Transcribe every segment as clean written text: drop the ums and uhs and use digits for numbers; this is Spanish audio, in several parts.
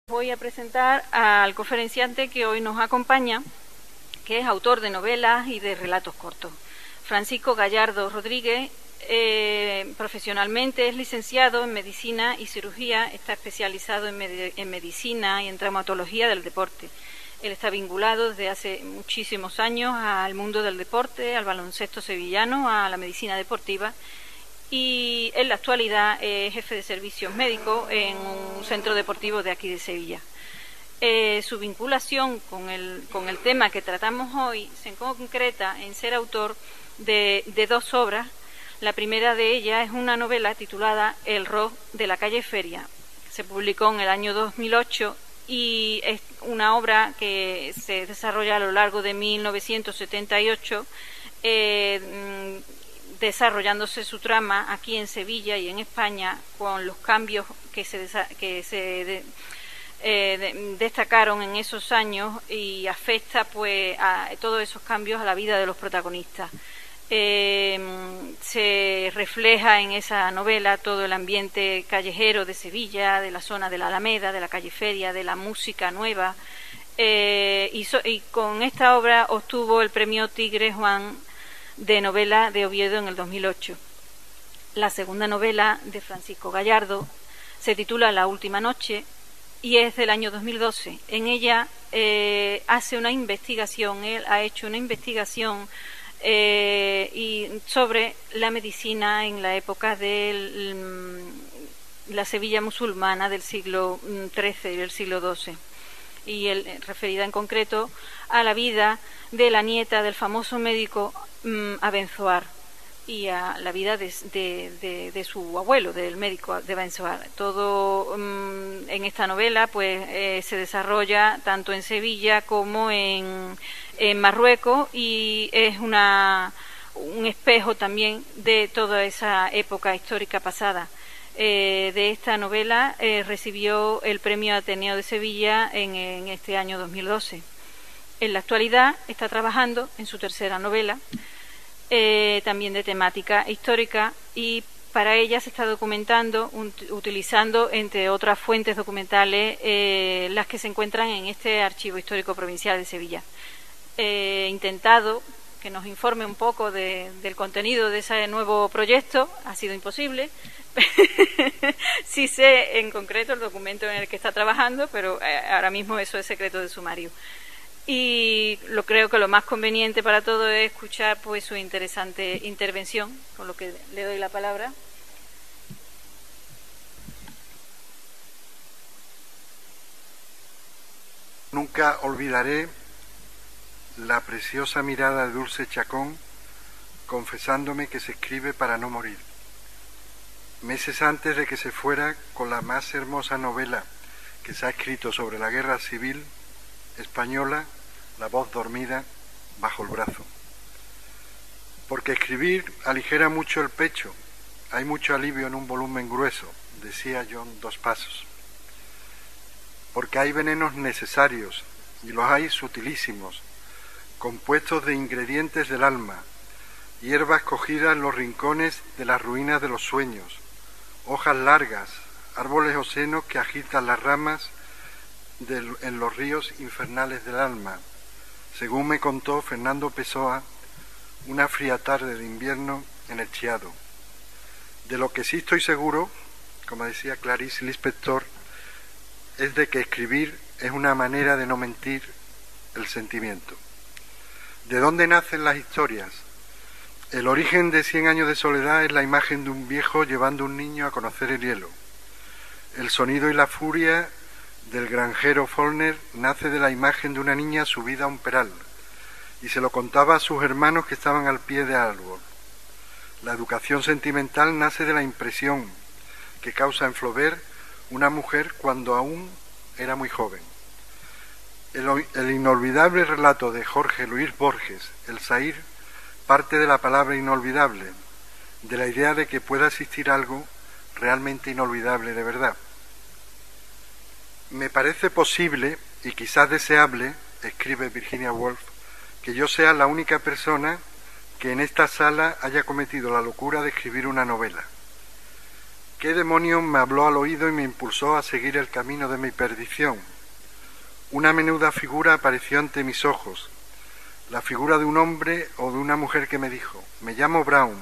Voy a presentar al conferenciante que hoy nos acompaña, que es autor de novelas y de relatos cortos. Francisco Gallardo Rodríguez, profesionalmente es licenciado en Medicina y Cirugía, está especializado en Medicina y en Traumatología del Deporte. Él está vinculado desde hace muchísimos años al mundo del deporte, al baloncesto sevillano, a la medicina deportiva, y en la actualidad es jefe de servicios médicos en un centro deportivo de aquí de Sevilla. Su vinculación con el tema que tratamos hoy se concreta en ser autor de dos obras. La primera de ellas es una novela titulada El rock de la calle Feria. Se publicó en el año 2008 y es una obra que se desarrolla a lo largo de 1978, desarrollándose su trama aquí en Sevilla y en España, con los cambios que se destacaron en esos años, y afecta pues a todos esos cambios a la vida de los protagonistas. Se refleja en esa novela todo el ambiente callejero de Sevilla, de la zona de la Alameda, de la calle Feria, de la música nueva, y con esta obra obtuvo el premio Tigre Juan de novela de Oviedo en el 2008. La segunda novela de Francisco Gallardo se titula La última noche y es del año 2012. En ella hace una investigación, él ha hecho una investigación sobre la medicina en la época de la Sevilla musulmana del siglo XIII y del siglo XII, y referida en concreto a la vida de la nieta del famoso médico Abenzoar y a la vida de su abuelo, del médico de Abenzoar. Todo en esta novela pues se desarrolla tanto en Sevilla como en Marruecos, y es un espejo también de toda esa época histórica pasada. De esta novela recibió el premio Ateneo de Sevilla en este año 2012. En la actualidad está trabajando en su tercera novela, también de temática histórica, y para ella se está documentando utilizando, entre otras fuentes documentales, las que se encuentran en este Archivo Histórico Provincial de Sevilla. He intentado que nos informe un poco del contenido de ese nuevo proyecto. Ha sido imposible. Sí sé en concreto el documento en el que está trabajando, pero ahora mismo eso es secreto de sumario. Y creo que lo más conveniente para todo es escuchar pues su interesante intervención, con lo que le doy la palabra. Nunca olvidaré la preciosa mirada de Dulce Chacón confesándome que se escribe para no morir. Meses antes de que se fuera, con la más hermosa novela que se ha escrito sobre la guerra civil española, La voz dormida, bajo el brazo. Porque escribir aligera mucho el pecho, hay mucho alivio en un volumen grueso, decía John Dos Pasos. Porque hay venenos necesarios, y los hay sutilísimos, compuestos de ingredientes del alma, hierbas cogidas en los rincones de las ruinas de los sueños, hojas largas, árboles o senos que agitan las ramas en los ríos infernales del alma, según me contó Fernando Pessoa una fría tarde de invierno en el Chiado. De lo que sí estoy seguro, como decía Clarice Lispector, es de que escribir es una manera de no mentir el sentimiento. ¿De dónde nacen las historias? El origen de 100 años de soledad es la imagen de un viejo llevando a un niño a conocer el hielo. El sonido y la furia del granjero Follner nace de la imagen de una niña subida a un peral, y se lo contaba a sus hermanos que estaban al pie del árbol. La educación sentimental nace de la impresión que causa en Flaubert una mujer cuando aún era muy joven. El inolvidable relato de Jorge Luis Borges, El Zahir, parte de la palabra inolvidable, de la idea de que pueda existir algo realmente inolvidable de verdad. Me parece posible y quizás deseable, escribe Virginia Woolf, que yo sea la única persona que en esta sala haya cometido la locura de escribir una novela. ¿Qué demonio me habló al oído y me impulsó a seguir el camino de mi perdición? Una menuda figura apareció ante mis ojos, la figura de un hombre o de una mujer que me dijo: me llamo Brown,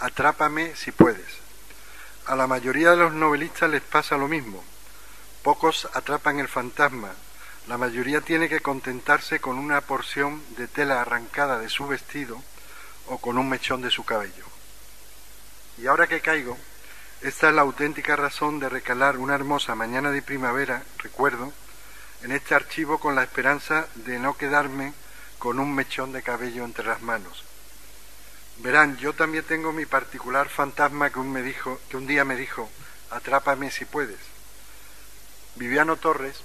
atrápame si puedes. A la mayoría de los novelistas les pasa lo mismo. Pocos atrapan el fantasma, la mayoría tiene que contentarse con una porción de tela arrancada de su vestido o con un mechón de su cabello. Y ahora que caigo, esta es la auténtica razón de recalar una hermosa mañana de primavera, recuerdo, en este archivo con la esperanza de no quedarme con un mechón de cabello entre las manos. Verán, yo también tengo mi particular fantasma que un día me dijo: atrápame si puedes. Viviano Torres,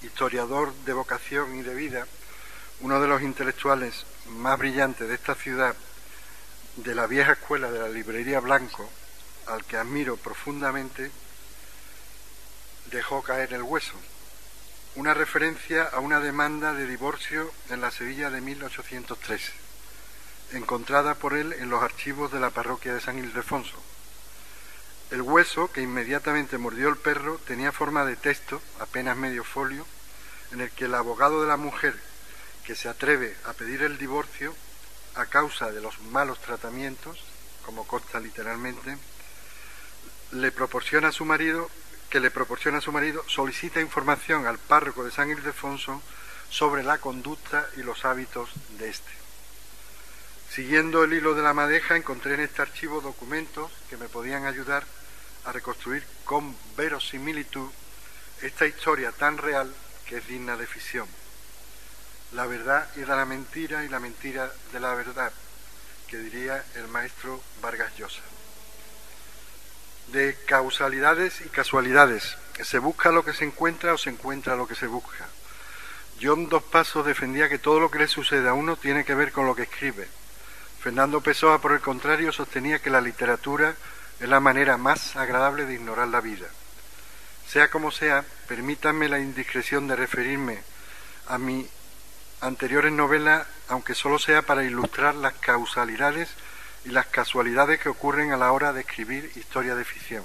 historiador de vocación y de vida, uno de los intelectuales más brillantes de esta ciudad, de la vieja escuela de la librería Blanco, al que admiro profundamente, dejó caer el hueso, una referencia a una demanda de divorcio en la Sevilla de 1813, encontrada por él en los archivos de la parroquia de San Ildefonso. El hueso, que inmediatamente mordió el perro, tenía forma de texto, apenas medio folio, en el que el abogado de la mujer que se atreve a pedir el divorcio a causa de los malos tratamientos, como consta literalmente, que le proporciona a su marido, solicita información al párroco de San Ildefonso sobre la conducta y los hábitos de éste. Siguiendo el hilo de la madeja, encontré en este archivo documentos que me podían ayudar a reconstruir con verosimilitud esta historia tan real que es digna de ficción. La verdad y de la mentira y la mentira de la verdad, que diría el maestro Vargas Llosa. De causalidades y casualidades, se busca lo que se encuentra o se encuentra lo que se busca. Yo en 2 pasos defendía que todo lo que le sucede a uno tiene que ver con lo que escribe. Fernando Pessoa, por el contrario, sostenía que la literatura es la manera más agradable de ignorar la vida. Sea como sea, permítanme la indiscreción de referirme a mis anteriores novelas, aunque solo sea para ilustrar las causalidades y las casualidades que ocurren a la hora de escribir historia de ficción.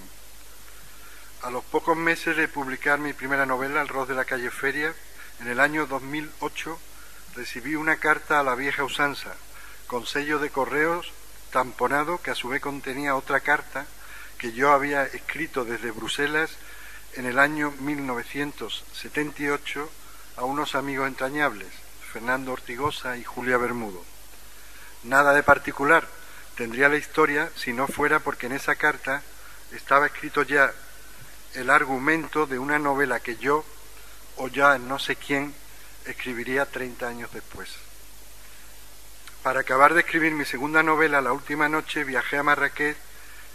A los pocos meses de publicar mi primera novela, El Ros de la calle Feria, en el año 2008, recibí una carta a la vieja usanza, con sello de correos tamponado, que a su vez contenía otra carta que yo había escrito desde Bruselas en el año 1978 a unos amigos entrañables, Fernando Ortigosa y Julia Bermudo. Nada de particular tendría la historia si no fuera porque en esa carta estaba escrito ya el argumento de una novela que yo, o ya no sé quién, escribiría 30 años después. Para acabar de escribir mi segunda novela, La última noche, viajé a Marrakech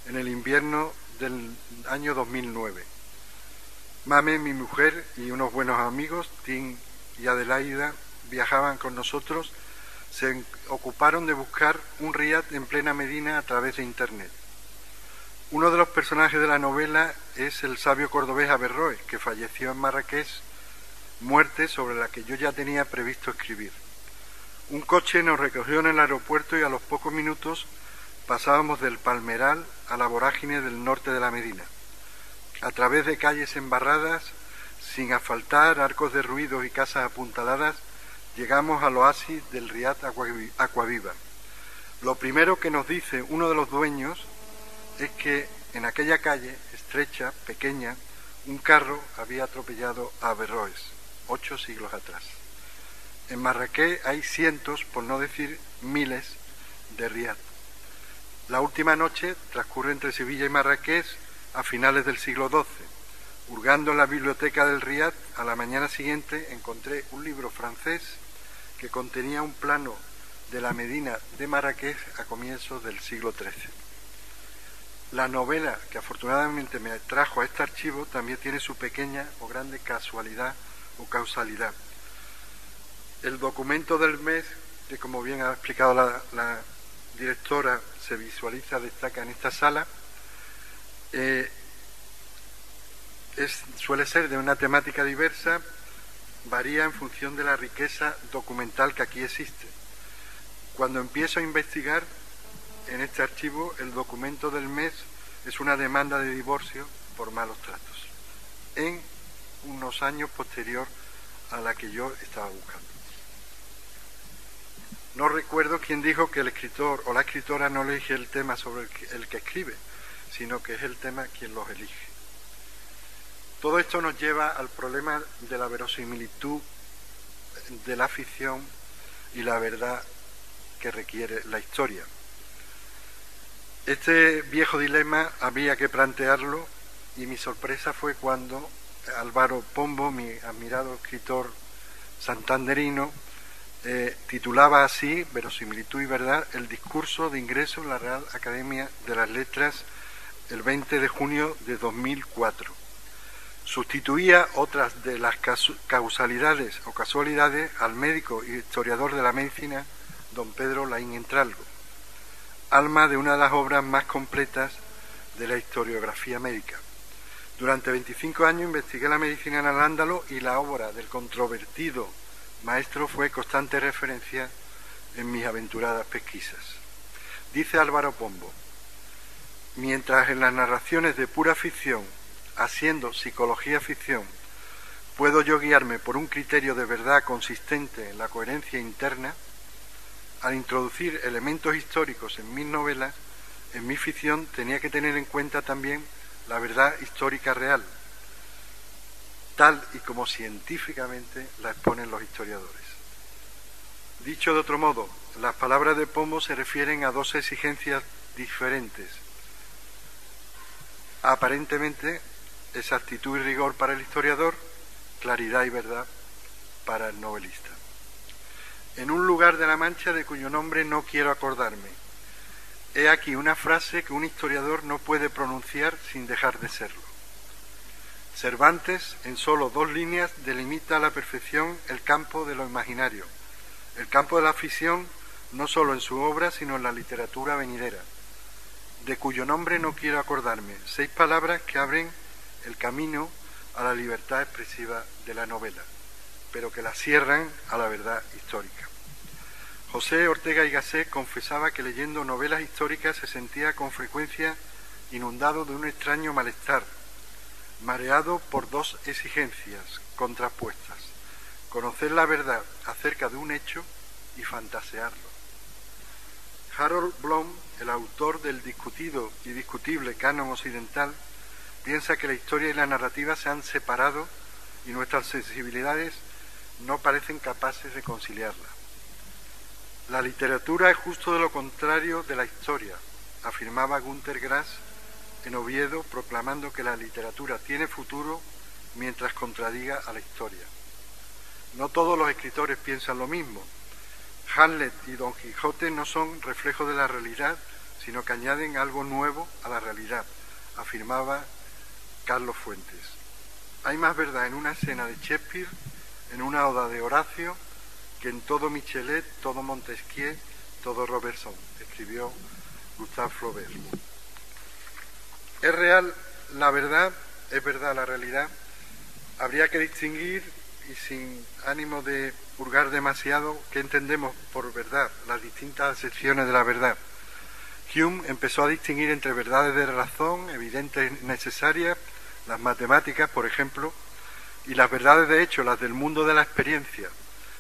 en el invierno del año 2009. Mame, mi mujer, y unos buenos amigos, Tim y Adelaida, viajaban con nosotros. Se ocuparon de buscar un riad en plena Medina a través de Internet. Uno de los personajes de la novela es el sabio cordobés Averroes, que falleció en Marrakech, muerte sobre la que yo ya tenía previsto escribir. Un coche nos recogió en el aeropuerto y a los pocos minutos pasábamos del Palmeral a la vorágine del norte de la Medina, a través de calles embarradas, sin asfaltar, arcos derruidos y casas apuntaladas. Llegamos al oasis del riad Aquaviva. Lo primero que nos dice uno de los dueños es que en aquella calle, estrecha, pequeña, un carro había atropellado a Averroes 8 siglos atrás. En Marrakech hay cientos, por no decir miles, de riad. La última noche transcurre entre Sevilla y Marrakech a finales del siglo XII. Hurgando en la biblioteca del riad, a la mañana siguiente encontré un libro francés que contenía un plano de la Medina de Marrakech a comienzos del siglo XIII. La novela que afortunadamente me trajo a este archivo también tiene su pequeña o grande casualidad o causalidad. El documento del mes, que como bien ha explicado la directora, se visualiza, destaca en esta sala, suele ser de una temática diversa, varía en función de la riqueza documental que aquí existe. Cuando empiezo a investigar en este archivo, el documento del mes es una demanda de divorcio por malos tratos, en unos años posterior a la que yo estaba buscando. No recuerdo quién dijo que el escritor o la escritora no elige el tema sobre el que escribe, sino que es el tema quien los elige. Todo esto nos lleva al problema de la verosimilitud de la ficción y la verdad que requiere la historia. Este viejo dilema había que plantearlo, y mi sorpresa fue cuando Álvaro Pombo, mi admirado escritor santanderino, titulaba así, Verosimilitud y Verdad, el discurso de ingreso en la Real Academia de las Letras el 20 de junio de 2004. Sustituía otras de las causalidades o casualidades al médico y historiador de la medicina, don Pedro Laín Entralgo, alma de una de las obras más completas de la historiografía médica. Durante 25 años investigué la medicina en Al-Ándalus y la obra del controvertido maestro fue constante referencia en mis aventuradas pesquisas. Dice Álvaro Pombo: mientras en las narraciones de pura ficción, haciendo psicología ficción, puedo yo guiarme por un criterio de verdad consistente en la coherencia interna, al introducir elementos históricos en mis novelas, en mi ficción tenía que tener en cuenta también la verdad histórica real, tal y como científicamente la exponen los historiadores. Dicho de otro modo, las palabras de Pombo se refieren a dos exigencias diferentes. Aparentemente, exactitud y rigor para el historiador, claridad y verdad para el novelista. En un lugar de la Mancha de cuyo nombre no quiero acordarme. He aquí una frase que un historiador no puede pronunciar sin dejar de serlo. Cervantes, en solo 2 líneas, delimita a la perfección el campo de lo imaginario, el campo de la ficción, no solo en su obra, sino en la literatura venidera, de cuyo nombre no quiero acordarme. 6 palabras que abren el camino a la libertad expresiva de la novela, pero que la cierran a la verdad histórica. José Ortega y Gasset confesaba que leyendo novelas históricas se sentía con frecuencia inundado de un extraño malestar, mareado por 2 exigencias contrapuestas: conocer la verdad acerca de un hecho y fantasearlo. Harold Bloom, el autor del discutido y discutible canon occidental, piensa que la historia y la narrativa se han separado y nuestras sensibilidades no parecen capaces de conciliarla. La literatura es justo de lo contrario de la historia, afirmaba Günter Grass en Oviedo, proclamando que la literatura tiene futuro mientras contradiga a la historia. No todos los escritores piensan lo mismo. Hamlet y Don Quijote no son reflejos de la realidad, sino que añaden algo nuevo a la realidad, afirmaba Carlos Fuentes. Hay más verdad en una escena de Shakespeare, en una oda de Horacio, que en todo Michelet, todo Montesquieu, todo Robertson, escribió Gustave Flaubert. ¿Es real la verdad? ¿Es verdad la realidad? Habría que distinguir, y sin ánimo de hurgar demasiado, qué entendemos por verdad, las distintas acepciones de la verdad. Hume empezó a distinguir entre verdades de razón, evidentes y necesarias, las matemáticas, por ejemplo, y las verdades de hecho, las del mundo de la experiencia,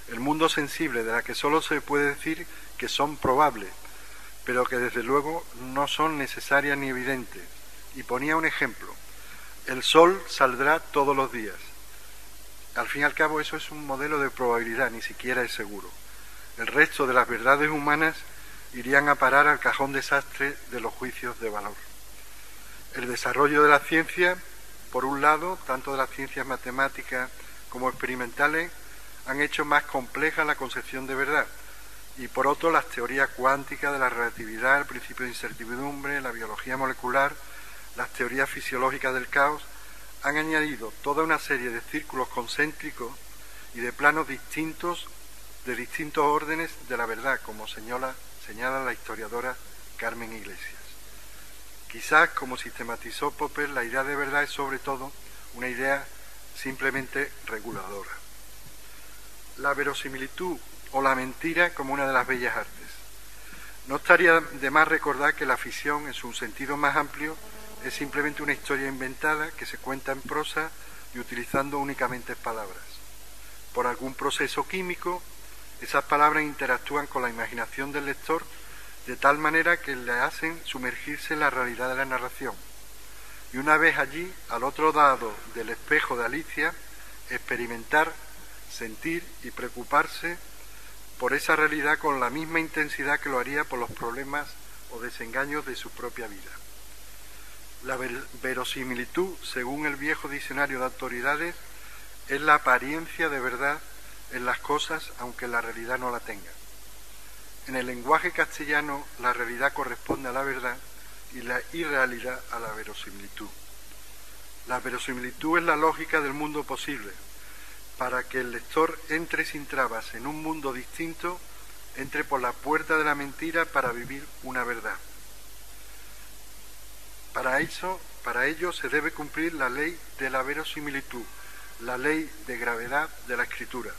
el mundo sensible, de la que solo se puede decir que son probables, pero que desde luego no son necesarias ni evidentes. Y ponía un ejemplo: el sol saldrá todos los días. Al fin y al cabo eso es un modelo de probabilidad, ni siquiera es seguro. El resto de las verdades humanas irían a parar al cajón desastre de los juicios de valor. El desarrollo de la ciencia, por un lado, tanto de las ciencias matemáticas como experimentales, han hecho más compleja la concepción de verdad, y por otro las teorías cuánticas de la relatividad, el principio de incertidumbre, la biología molecular, las teorías fisiológicas del caos, han añadido toda una serie de círculos concéntricos y de planos distintos, de distintos órdenes de la verdad, como señala la historiadora Carmen Iglesias. Quizás, como sistematizó Popper, la idea de verdad es sobre todo una idea simplemente reguladora. La verosimilitud o la mentira como una de las bellas artes. No estaría de más recordar que la ficción, en su sentido más amplio, es simplemente una historia inventada que se cuenta en prosa y utilizando únicamente palabras. Por algún proceso químico, esas palabras interactúan con la imaginación del lector de tal manera que le hacen sumergirse en la realidad de la narración. Y una vez allí, al otro lado del espejo de Alicia, experimentar, sentir y preocuparse por esa realidad con la misma intensidad que lo haría por los problemas o desengaños de su propia vida. La verosimilitud, según el viejo diccionario de autoridades, es la apariencia de verdad en las cosas, aunque la realidad no la tenga. En el lenguaje castellano, la realidad corresponde a la verdad y la irrealidad a la verosimilitud. La verosimilitud es la lógica del mundo posible. Para que el lector entre sin trabas en un mundo distinto, entre por la puerta de la mentira para vivir una verdad. Para ello se debe cumplir la ley de la verosimilitud, la ley de gravedad de la escritura.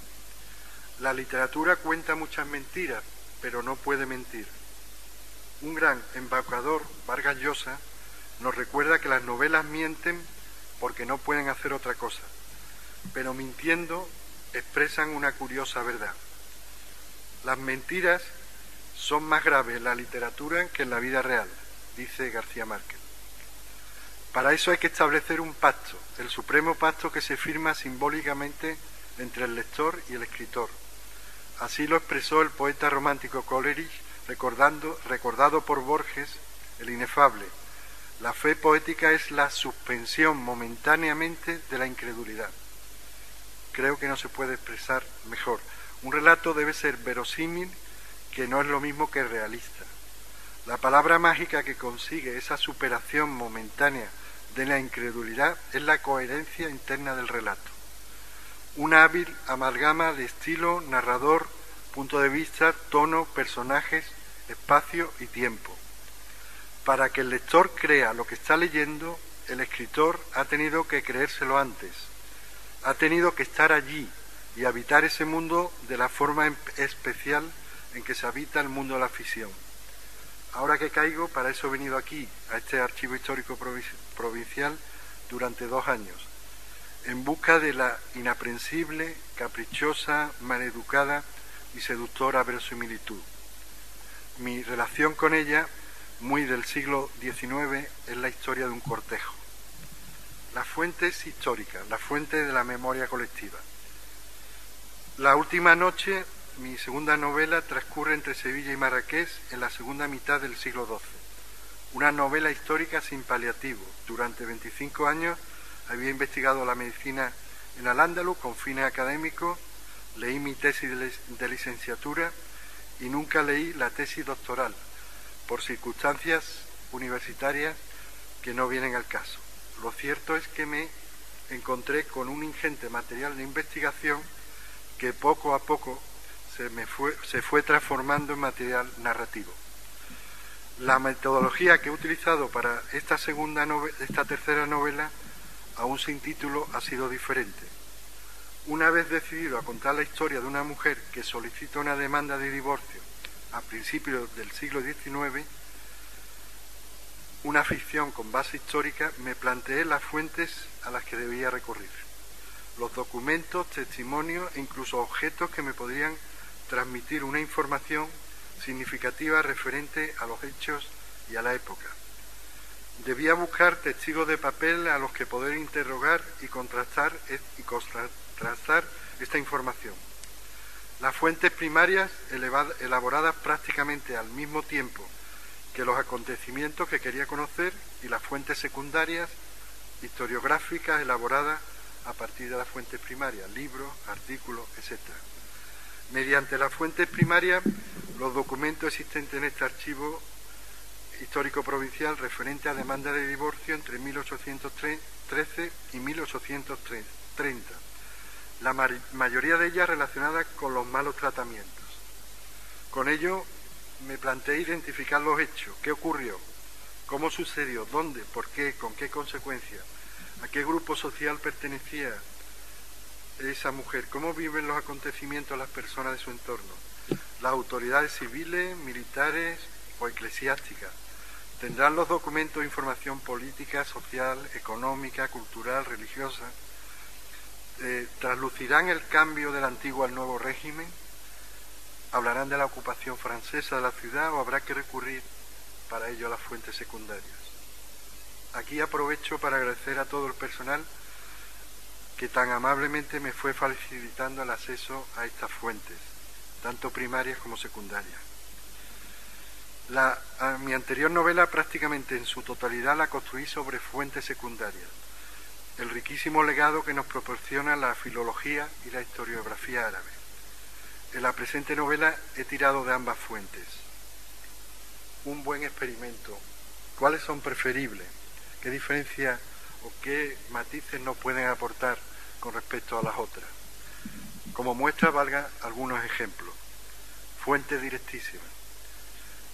La literatura cuenta muchas mentiras, pero no puede mentir. Un gran embaucador, Vargas Llosa, nos recuerda que las novelas mienten porque no pueden hacer otra cosa, pero mintiendo expresan una curiosa verdad. Las mentiras son más graves en la literatura que en la vida real, dice García Márquez. Para eso hay que establecer un pacto, el supremo pacto que se firma simbólicamente entre el lector y el escritor. Así lo expresó el poeta romántico Coleridge, recordado por Borges, el inefable. La fe poética es la suspensión momentáneamente de la incredulidad. Creo que no se puede expresar mejor. Un relato debe ser verosímil, que no es lo mismo que realista. La palabra mágica que consigue esa superación momentánea de la incredulidad es la coherencia interna del relato. Una hábil amalgama de estilo, narrador, punto de vista, tono, personajes, espacio y tiempo. Para que el lector crea lo que está leyendo, el escritor ha tenido que creérselo antes. Ha tenido que estar allí y habitar ese mundo de la forma especial en que se habita el mundo de la ficción. Ahora que caigo, para eso he venido aquí, a este Archivo Histórico Provincial, durante 2 años, en busca de la inaprensible, caprichosa, maleducada y seductora verosimilitud. Mi relación con ella, muy del siglo XIX, es la historia de un cortejo. La fuente es histórica, la fuente de la memoria colectiva. La última noche, mi segunda novela, transcurre entre Sevilla y Marrakech en la segunda mitad del siglo XII. Una novela histórica sin paliativo. Durante 25 años había investigado la medicina en Al-Ándalus con fines académicos, leí mi tesis de licenciatura y nunca leí la tesis doctoral, por circunstancias universitarias que no vienen al caso. Lo cierto es que me encontré con un ingente material de investigación que poco a poco se fue transformando en material narrativo. La metodología que he utilizado para esta tercera novela, aún sin título, ha sido diferente. Una vez decidido a contar la historia de una mujer que solicita una demanda de divorcio a principios del siglo XIX, una ficción con base histórica, me planteé las fuentes a las que debía recurrir, los documentos, testimonios e incluso objetos que me podrían transmitir una información significativa referente a los hechos y a la época. Debía buscar testigos de papel a los que poder interrogar y contrastar esta información. Las fuentes primarias elaboradas prácticamente al mismo tiempo que los acontecimientos que quería conocer, y las fuentes secundarias historiográficas elaboradas a partir de las fuentes primarias, libros, artículos, etc. Mediante las fuentes primarias, los documentos existentes en este archivo histórico provincial referente a demanda de divorcio entre 1813 y 1830, la mayoría de ellas relacionadas con los malos tratamientos. Con ello me planteé identificar los hechos, qué ocurrió, cómo sucedió, dónde, por qué, con qué consecuencias, a qué grupo social pertenecía esa mujer, cómo viven los acontecimientos las personas de su entorno, las autoridades civiles, militares o eclesiásticas, Tendrán los documentos de información política, social, económica, cultural, religiosa. Traslucirán el cambio del antiguo al nuevo régimen. Hablarán de la ocupación francesa de la ciudad o habrá que recurrir para ello a las fuentes secundarias. Aquí aprovecho para agradecer a todo el personal que tan amablemente me fue facilitando el acceso a estas fuentes, tanto primarias como secundarias. Mi anterior novela prácticamente en su totalidad la construí sobre fuentes secundarias, el riquísimo legado que nos proporciona la filología y la historiografía árabe. En la presente novela he tirado de ambas fuentes. Un buen experimento. ¿Cuáles son preferibles? ¿Qué diferencia o qué matices nos pueden aportar con respecto a las otras? Como muestra valga algunos ejemplos. Fuente directísima.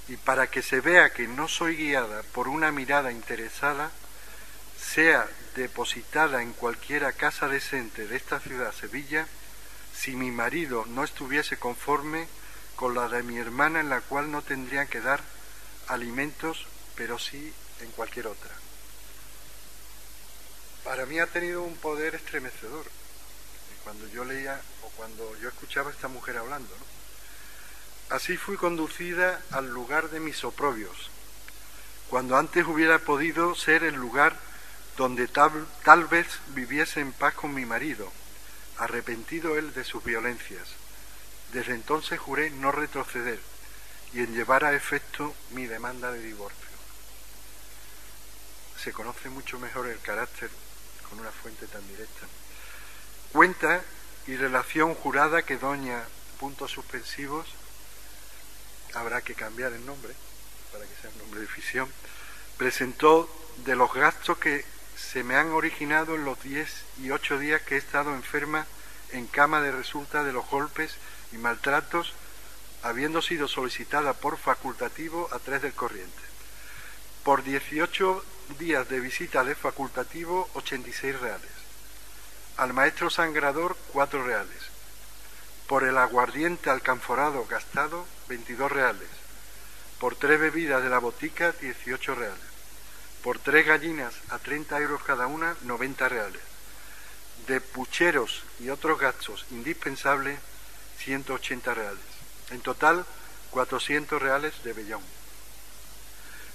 Y para que se vea que no soy guiada por una mirada interesada, sea depositada en cualquiera casa decente de esta ciudad, Sevilla, si mi marido no estuviese conforme con la de mi hermana, en la cual no tendrían que dar alimentos, pero sí en cualquier otra. Para mí ha tenido un poder estremecedor cuando yo leía o cuando yo escuchaba a esta mujer hablando, ¿no? Así fui conducida al lugar de mis oprobios, cuando antes hubiera podido ser el lugar donde tal vez viviese en paz con mi marido, arrepentido él de sus violencias. Desde entonces juré no retroceder y en llevar a efecto mi demanda de divorcio. Se conoce mucho mejor el carácter con una fuente tan directa. Cuenta y relación jurada que doña, puntos suspensivos, habrá que cambiar el nombre para que sea un nombre de ficción, presentó de los gastos que se me han originado en los 10 y 8 días que he estado enferma en cama de resulta de los golpes y maltratos, habiendo sido solicitada por facultativo a 3 del corriente. Por 18 días de visita de facultativo, 86 reales. Al maestro sangrador, 4 reales. Por el aguardiente alcanforado gastado, 22 reales. Por 3 bebidas de la botica, 18 reales. Por 3 gallinas a 30 euros cada una, 90 reales. De pucheros y otros gastos indispensables, 180 reales. En total, 400 reales de vellón.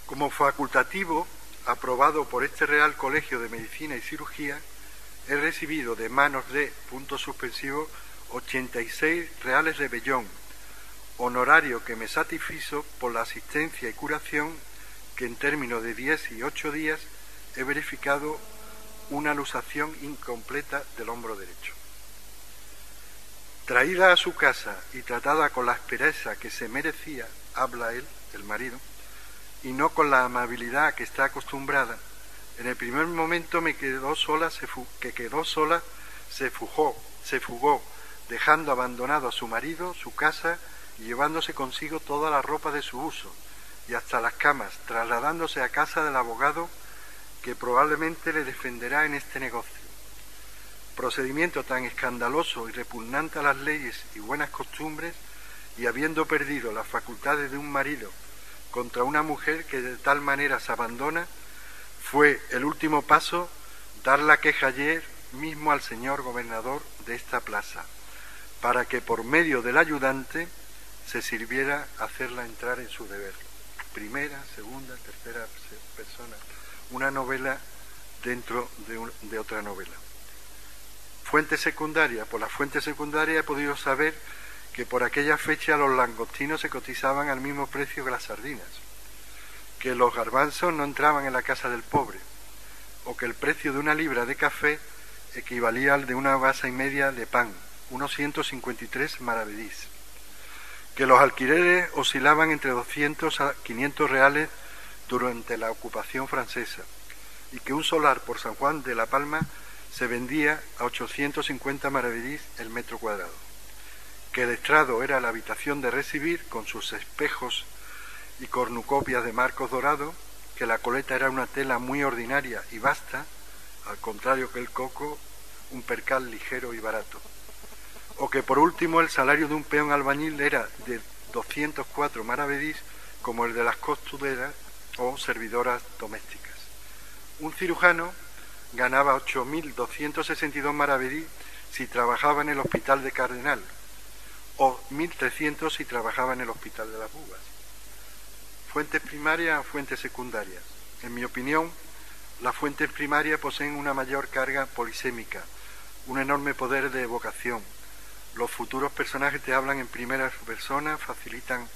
Como facultativo, aprobado por este Real Colegio de Medicina y Cirugía, he recibido de manos de, punto suspensivo, 86 reales de vellón, honorario que me satisfizo por la asistencia y curación que en términos de 10 y 8 días he verificado una luxación incompleta del hombro derecho. Traída a su casa y tratada con la aspereza que se merecía, habla él, el marido, y no con la amabilidad a que está acostumbrada, en el primer momento se fugó, dejando abandonado a su marido, su casa, y llevándose consigo toda la ropa de su uso, y hasta las camas, trasladándose a casa del abogado que probablemente le defenderá en este negocio. Procedimiento tan escandaloso y repugnante a las leyes y buenas costumbres, y habiendo perdido las facultades de un marido contra una mujer que de tal manera se abandona, fue el último paso dar la queja ayer mismo al señor gobernador de esta plaza, para que por medio del ayudante se sirviera hacerla entrar en su deber. Primera, segunda, tercera persona. Una novela dentro de otra novela. Fuente secundaria. Por la fuente secundaria he podido saber que por aquella fecha los langostinos se cotizaban al mismo precio que las sardinas, que los garbanzos no entraban en la casa del pobre, o que el precio de una libra de café equivalía al de una basa y media de pan, unos 153 maravedís, que los alquileres oscilaban entre 200 a 500 reales durante la ocupación francesa, y que un solar por San Juan de la Palma se vendía a 850 maravedís el metro cuadrado, que el estrado era la habitación de recibir con sus espejos y cornucopias de marcos dorados, que la coleta era una tela muy ordinaria y vasta, al contrario que el coco, un percal ligero y barato, o que por último el salario de un peón albañil era de 204 maravedís, como el de las costureras, o servidoras domésticas. Un cirujano ganaba 8.262 maravedí si trabajaba en el Hospital de Cardenal, o 1.300 si trabajaba en el Hospital de las Bubas. Fuentes primarias o fuentes secundarias. En mi opinión, las fuentes primarias poseen una mayor carga polisémica, un enorme poder de evocación. Los futuros personajes te hablan en primera persona, facilitan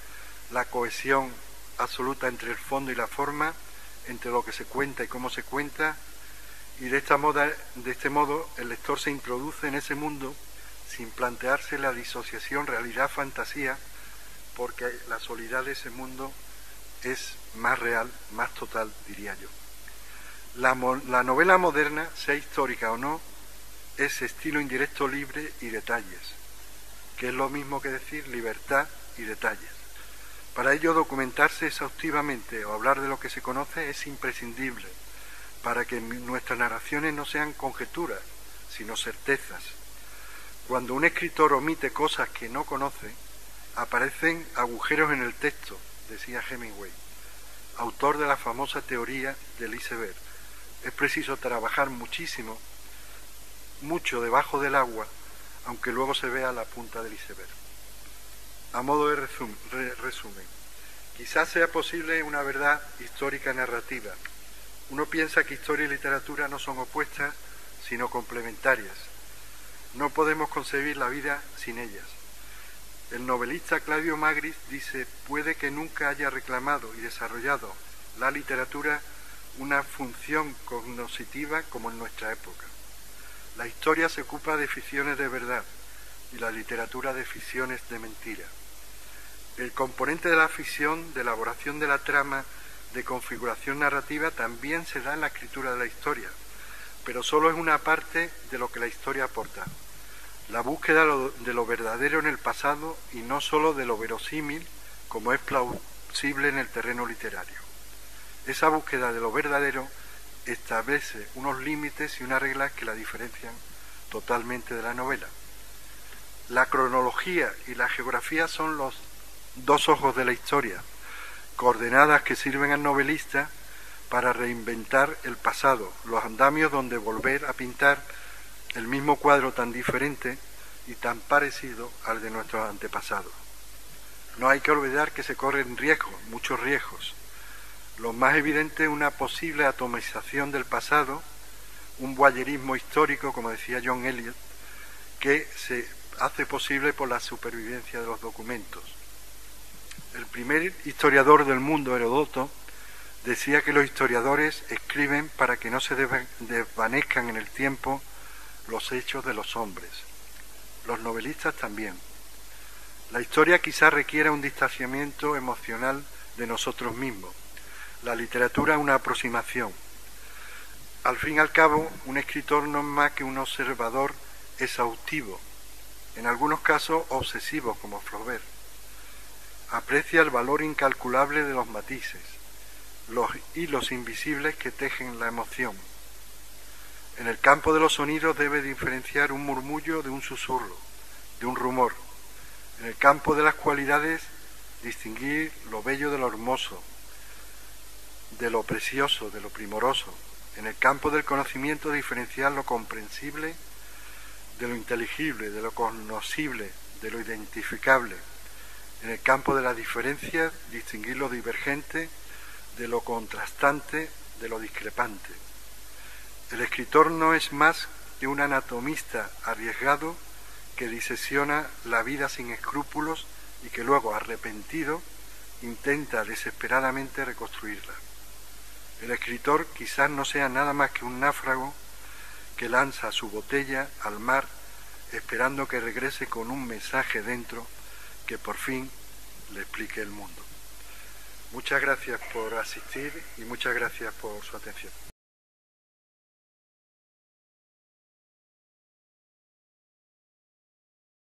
la cohesión absoluta entre el fondo y la forma, entre lo que se cuenta y cómo se cuenta, y de este modo el lector se introduce en ese mundo sin plantearse la disociación realidad-fantasía, porque la soledad de ese mundo es más real, más total, diría yo. La novela moderna, sea histórica o no, es estilo indirecto libre y detalles, que es lo mismo que decir libertad y detalles. Para ello, documentarse exhaustivamente o hablar de lo que se conoce es imprescindible, para que nuestras narraciones no sean conjeturas, sino certezas. Cuando un escritor omite cosas que no conoce, aparecen agujeros en el texto, decía Hemingway, autor de la famosa teoría del iceberg. Es preciso trabajar mucho debajo del agua, aunque luego se vea la punta del iceberg. A modo de resumen, quizás sea posible una verdad histórica narrativa. Uno piensa que historia y literatura no son opuestas, sino complementarias. No podemos concebir la vida sin ellas. El novelista Claudio Magris dice: puede que nunca haya reclamado y desarrollado la literatura una función cognoscitiva como en nuestra época. La historia se ocupa de ficciones de verdad y la literatura de ficciones de mentira. El componente de la ficción, de elaboración de la trama, de configuración narrativa, también se da en la escritura de la historia, pero solo es una parte de lo que la historia aporta. La búsqueda de lo verdadero en el pasado y no solo de lo verosímil, como es plausible en el terreno literario. Esa búsqueda de lo verdadero establece unos límites y unas reglas que la diferencian totalmente de la novela. La cronología y la geografía son los dos ojos de la historia, coordenadas que sirven al novelista para reinventar el pasado, los andamios donde volver a pintar el mismo cuadro tan diferente y tan parecido al de nuestros antepasados. No hay que olvidar que se corren riesgos, muchos riesgos. Lo más evidente es una posible atomización del pasado, un voyerismo histórico, como decía John Eliot, que se hace posible por la supervivencia de los documentos. El primer historiador del mundo, Heródoto, decía que los historiadores escriben para que no se desvanezcan en el tiempo los hechos de los hombres. Los novelistas también. La historia quizás requiera un distanciamiento emocional de nosotros mismos. La literatura una aproximación. Al fin y al cabo, un escritor no es más que un observador exhaustivo, en algunos casos obsesivo, como Flaubert. Aprecia el valor incalculable de los matices, los hilos invisibles que tejen la emoción. En el campo de los sonidos debe diferenciar un murmullo de un susurro, de un rumor. En el campo de las cualidades, distinguir lo bello de lo hermoso, de lo precioso, de lo primoroso. En el campo del conocimiento, diferenciar lo comprensible de lo inteligible, de lo conocible, de lo identificable. En el campo de la diferencia, distinguir lo divergente de lo contrastante, de lo discrepante. El escritor no es más que un anatomista arriesgado que disecciona la vida sin escrúpulos y que luego, arrepentido, intenta desesperadamente reconstruirla. El escritor quizás no sea nada más que un náufrago que lanza su botella al mar esperando que regrese con un mensaje dentro que por fin le explique el mundo. Muchas gracias por asistir y muchas gracias por su atención.